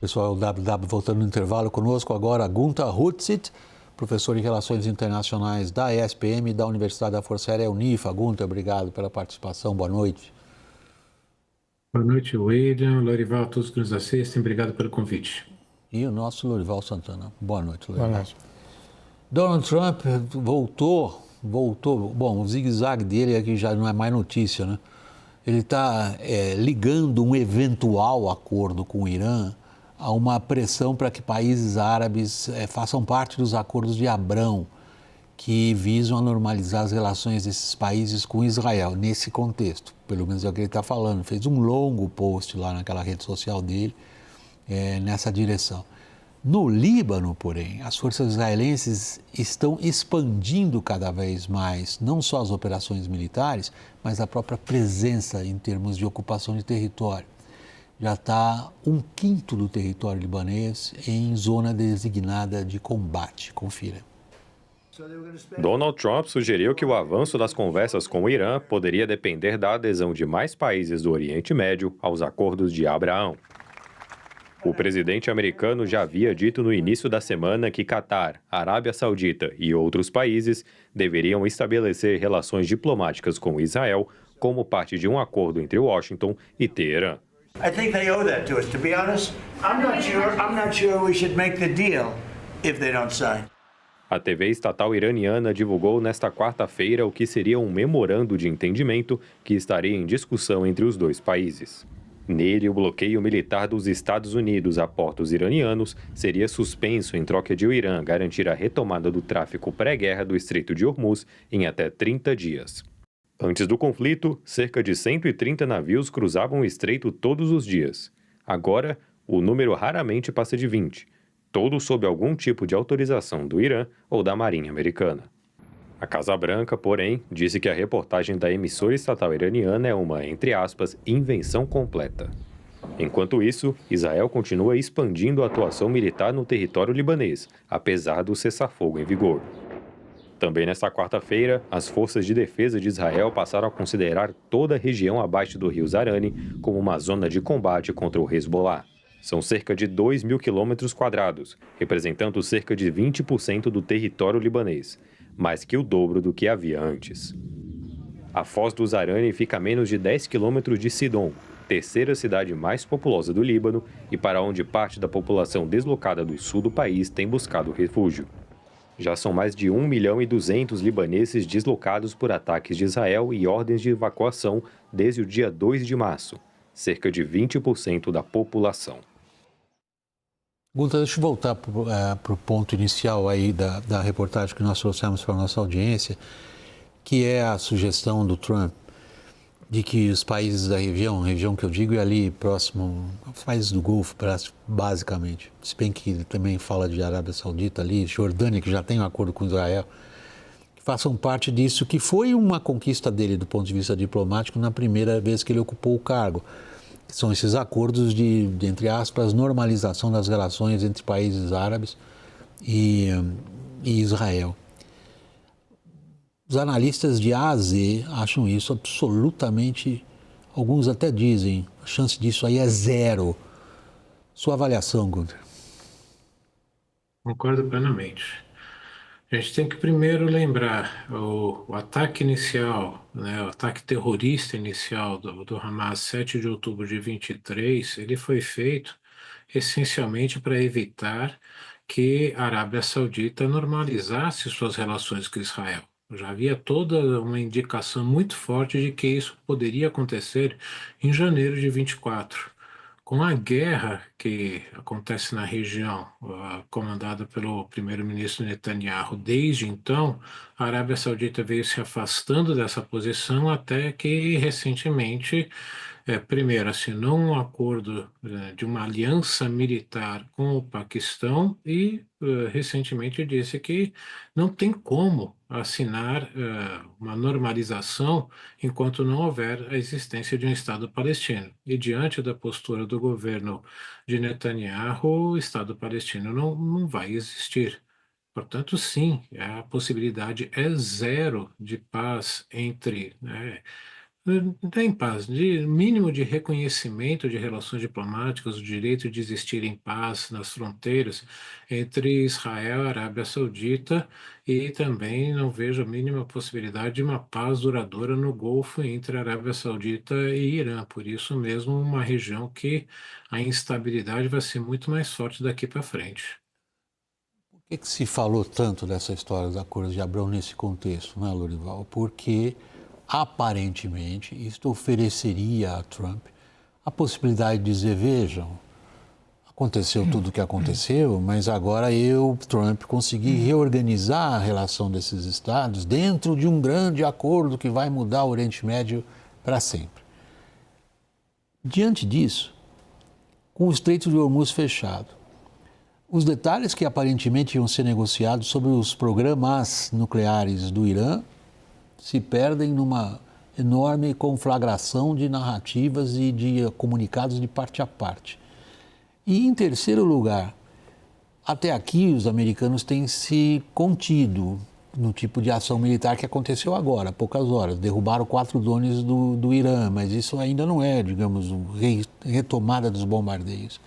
Pessoal, o WW voltando no intervalo conosco agora, Gunther Hutzit, professor em Relações Internacionais da ESPM e da Universidade da Força Aérea Unifa. Gunther, obrigado pela participação, boa noite. Boa noite, William, Lorival, a todos que nos assistem, obrigado pelo convite. E o nosso Lorival Santana. Boa noite, Lorival. Boa noite. Donald Trump voltou, bom, o zigue-zague dele aqui já não é mais notícia, né? Ele está ligando um eventual acordo com o Irã a uma pressão para que países árabes façam parte dos acordos de Abrão, que visam a normalizar as relações desses países com Israel, nesse contexto. Pelo menos é o que ele está falando. Fez um longo post lá naquela rede social dele, nessa direção. No Líbano, porém, as forças israelenses estão expandindo cada vez mais, não só as operações militares, mas a própria presença em termos de ocupação de território. Já está 1/5 do território libanês em zona designada de combate. Confira. Donald Trump sugeriu que o avanço das conversas com o Irã poderia depender da adesão de mais países do Oriente Médio aos acordos de Abraão. O presidente americano já havia dito no início da semana que Catar, Arábia Saudita e outros países deveriam estabelecer relações diplomáticas com Israel como parte de um acordo entre Washington e Teherã. I think they owe that to us. To be honest, I'm not sure we should make the deal if they don't sign. A TV estatal iraniana divulgou nesta quarta-feira o que seria um memorando de entendimento que estaria em discussão entre os dois países. Nele, o bloqueio militar dos Estados Unidos a portos iranianos seria suspenso em troca de o Irã garantir a retomada do tráfico pré-guerra do Estreito de Hormuz em até 30 dias. Antes do conflito, cerca de 130 navios cruzavam o estreito todos os dias. Agora, o número raramente passa de 20, todos sob algum tipo de autorização do Irã ou da Marinha Americana. A Casa Branca, porém, disse que a reportagem da emissora estatal iraniana é uma, entre aspas, invenção completa. Enquanto isso, Israel continua expandindo a atuação militar no território libanês, apesar do cessar-fogo em vigor. Também nesta quarta-feira, as forças de defesa de Israel passaram a considerar toda a região abaixo do rio Zarani como uma zona de combate contra o Hezbollah. São cerca de 2.000 quilômetros quadrados, representando cerca de 20% do território libanês, mais que o dobro do que havia antes. A Foz do Zarani fica a menos de 10 quilômetros de Sidom, terceira cidade mais populosa do Líbano e para onde parte da população deslocada do sul do país tem buscado refúgio. Já são mais de 1.200.000 libaneses deslocados por ataques de Israel e ordens de evacuação desde o dia 2 de março, cerca de 20% da população. Gunther, deixa eu voltar para o ponto inicial aí da reportagem que nós trouxemos para a nossa audiência, que é a sugestão do Trump de que os países da região que eu digo é ali próximo aos países do Golfo, basicamente, se bem que ele também fala de Arábia Saudita ali, Jordânia, que já tem um acordo com Israel, que façam parte disso, que foi uma conquista dele do ponto de vista diplomático na primeira vez que ele ocupou o cargo. São esses acordos de entre aspas, normalização das relações entre países árabes e Israel. Os analistas de A a Z acham isso absolutamente, alguns até dizem, a chance disso aí é zero. Sua avaliação, Gunther? Concordo plenamente. A gente tem que primeiro lembrar o ataque inicial, né, o ataque terrorista inicial do Hamas, 7 de outubro de 23, ele foi feito essencialmente para evitar que a Arábia Saudita normalizasse suas relações com Israel. Já havia toda uma indicação muito forte de que isso poderia acontecer em janeiro de 24. Com a guerra que acontece na região, comandada pelo primeiro-ministro Netanyahu, desde então, a Arábia Saudita veio se afastando dessa posição até que, recentemente, primeiro, assinou um acordo de uma aliança militar com o Paquistão e, recentemente, disse que não tem como assinar uma normalização enquanto não houver a existência de um Estado palestino. E, diante da postura do governo de Netanyahu, o Estado palestino não vai existir. Portanto, sim, a possibilidade é zero de paz entre, né, Em paz, de mínimo de reconhecimento de relações diplomáticas, o direito de existir em paz nas fronteiras entre Israel e a Arábia Saudita, e também não vejo a mínima possibilidade de uma paz duradoura no Golfo entre a Arábia Saudita e Irã. Por isso mesmo, uma região que a instabilidade vai ser muito mais forte daqui para frente. Por que se falou tanto dessa história dos acordos de Abrão nesse contexto, né, Lorival? Porque, aparentemente, isto ofereceria a Trump a possibilidade de dizer, vejam, aconteceu tudo o que aconteceu, mas agora eu, Trump, consegui reorganizar a relação desses estados dentro de um grande acordo que vai mudar o Oriente Médio para sempre. Diante disso, com o Estreito de Hormuz fechado, os detalhes que aparentemente iam ser negociados sobre os programas nucleares do Irã se perdem numa enorme conflagração de narrativas e de comunicados de parte a parte. E, em terceiro lugar, até aqui os americanos têm se contido no tipo de ação militar que aconteceu agora, há poucas horas. Derrubaram 4 drones do Irã, mas isso ainda não é, digamos, retomada dos bombardeios.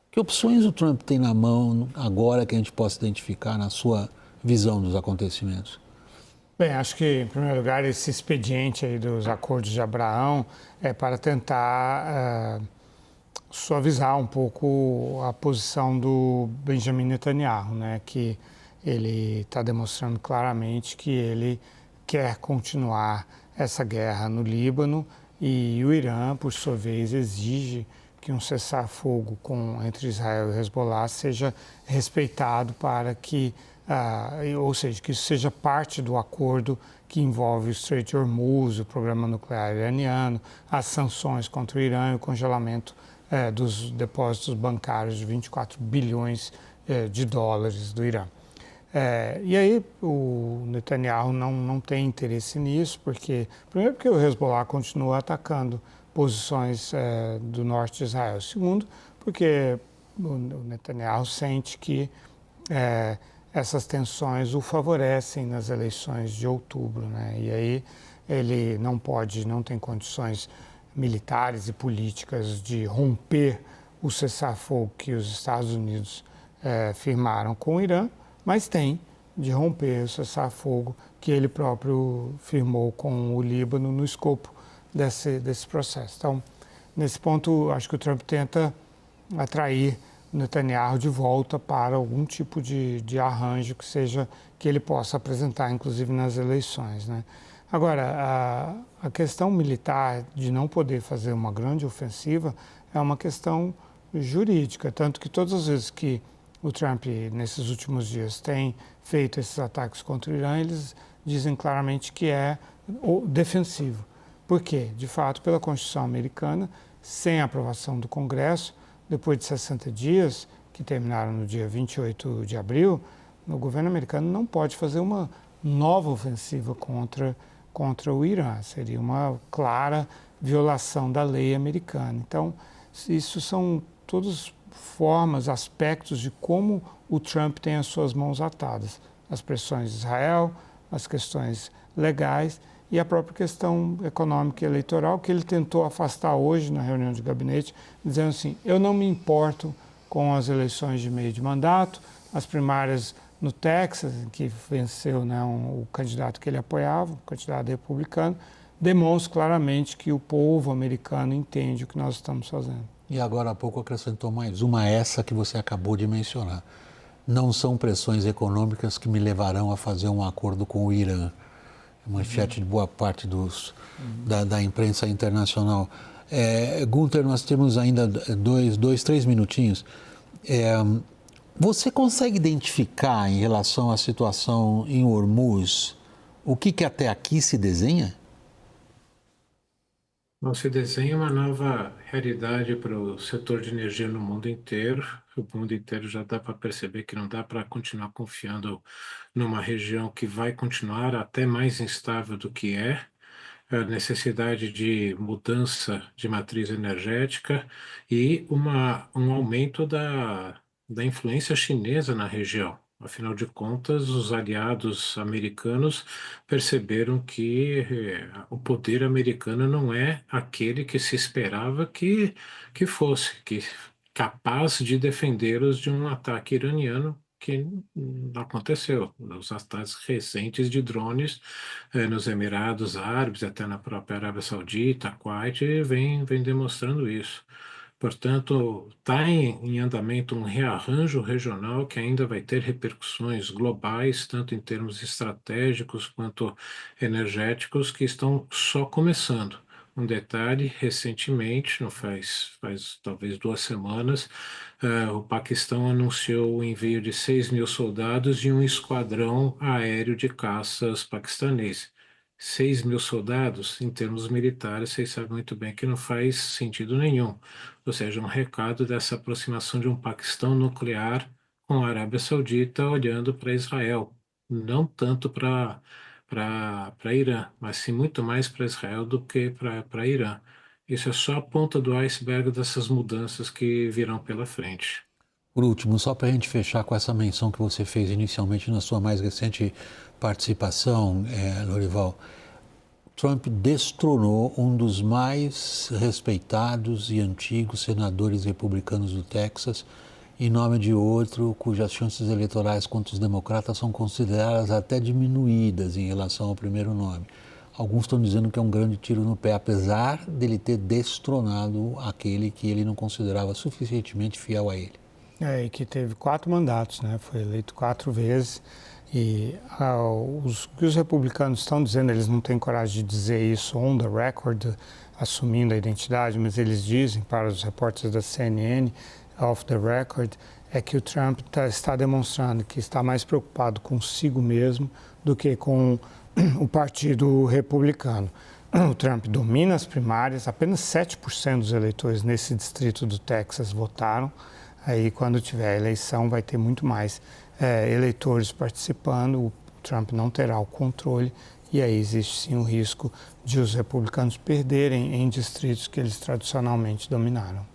Que opções o Trump tem na mão agora que a gente possa identificar na sua visão dos acontecimentos? Bem, acho que, em primeiro lugar, esse expediente aí dos acordos de Abraão é para tentar suavizar um pouco a posição do Benjamin Netanyahu, né? Que ele está demonstrando claramente que ele quer continuar essa guerra no Líbano e o Irã, por sua vez, exige que um cessar-fogo entre Israel e Hezbollah seja respeitado para que, ou seja, que isso seja parte do acordo que envolve o Estreito de Hormuz, o programa nuclear iraniano, as sanções contra o Irã e o congelamento dos depósitos bancários de 24 bilhões de dólares do Irã. E aí o Netanyahu não tem interesse nisso, primeiro porque o Hezbollah continua atacando posições do norte de Israel. Segundo, porque o Netanyahu sente que essas tensões o favorecem nas eleições de outubro, né? E aí ele não tem condições militares e políticas de romper o cessar-fogo que os Estados Unidos firmaram com o Irã, mas tem de romper o cessar-fogo que ele próprio firmou com o Líbano no escopo desse processo. Então, nesse ponto, acho que o Trump tenta atrair o Netanyahu de volta para algum tipo de arranjo que ele possa apresentar, inclusive nas eleições, né? Agora, a questão militar de não poder fazer uma grande ofensiva é uma questão jurídica, tanto que todas as vezes que o Trump, nesses últimos dias, tem feito esses ataques contra o Irã, eles dizem claramente que é defensivo. Por quê? De fato, pela Constituição americana, sem a aprovação do Congresso, depois de 60 dias, que terminaram no dia 28 de abril, o governo americano não pode fazer uma nova ofensiva contra o Irã. Seria uma clara violação da lei americana. Então, isso são todas formas, aspectos de como o Trump tem as suas mãos atadas. As pressões de Israel, as questões legais e a própria questão econômica e eleitoral, que ele tentou afastar hoje na reunião de gabinete, dizendo assim, eu não me importo com as eleições de meio de mandato, as primárias no Texas, em que venceu, né, o candidato que ele apoiava, o candidato republicano, demonstra claramente que o povo americano entende o que nós estamos fazendo. E agora há pouco acrescentou mais uma, essa que você acabou de mencionar. Não são pressões econômicas que me levarão a fazer um acordo com o Irã. Manchete de boa parte da imprensa internacional. Gunther, nós temos ainda 3 minutinhos. Você consegue identificar, em relação à situação em Hormuz, o que até aqui se desenha? Não se desenha uma nova realidade para o setor de energia no mundo inteiro. O mundo inteiro já dá para perceber que não dá para continuar confiando numa região que vai continuar até mais instável do que é. A necessidade de mudança de matriz energética e um aumento da influência chinesa na região. Afinal de contas, os aliados americanos perceberam que o poder americano não é aquele que se esperava que fosse, que capaz de defendê-los de um ataque iraniano que não aconteceu. Os ataques recentes de drones nos Emirados Árabes, até na própria Arábia Saudita, Kuwait, vem demonstrando isso. Portanto, está em andamento um rearranjo regional que ainda vai ter repercussões globais, tanto em termos estratégicos quanto energéticos, que estão só começando. Um detalhe, recentemente, não faz talvez 2 semanas, o Paquistão anunciou o envio de 6.000 soldados e um esquadrão aéreo de caças paquistanês. 6.000 soldados, em termos militares, vocês sabem muito bem que não faz sentido nenhum. Ou seja, um recado dessa aproximação de um Paquistão nuclear com a Arábia Saudita olhando para Israel, não tanto para Irã, mas sim muito mais para Israel do que para Irã. Isso é só a ponta do iceberg dessas mudanças que virão pela frente. Por último, só para a gente fechar com essa menção que você fez inicialmente na sua mais recente participação, Lorival, Trump destronou um dos mais respeitados e antigos senadores republicanos do Texas em nome de outro cujas chances eleitorais contra os democratas são consideradas até diminuídas em relação ao primeiro nome. Alguns estão dizendo que é um grande tiro no pé, apesar dele ter destronado aquele que ele não considerava suficientemente fiel a ele. E que teve 4 mandatos, né? Foi eleito 4 vezes. E o que os republicanos estão dizendo, eles não têm coragem de dizer isso on the record, assumindo a identidade, mas eles dizem para os repórteres da CNN, off the record, é que o Trump está demonstrando que está mais preocupado consigo mesmo do que com o Partido Republicano. O Trump domina as primárias, apenas 7% dos eleitores nesse distrito do Texas votaram. Aí, quando tiver a eleição, vai ter muito mais eleitores participando, o Trump não terá o controle e aí existe sim o risco de os republicanos perderem em distritos que eles tradicionalmente dominaram.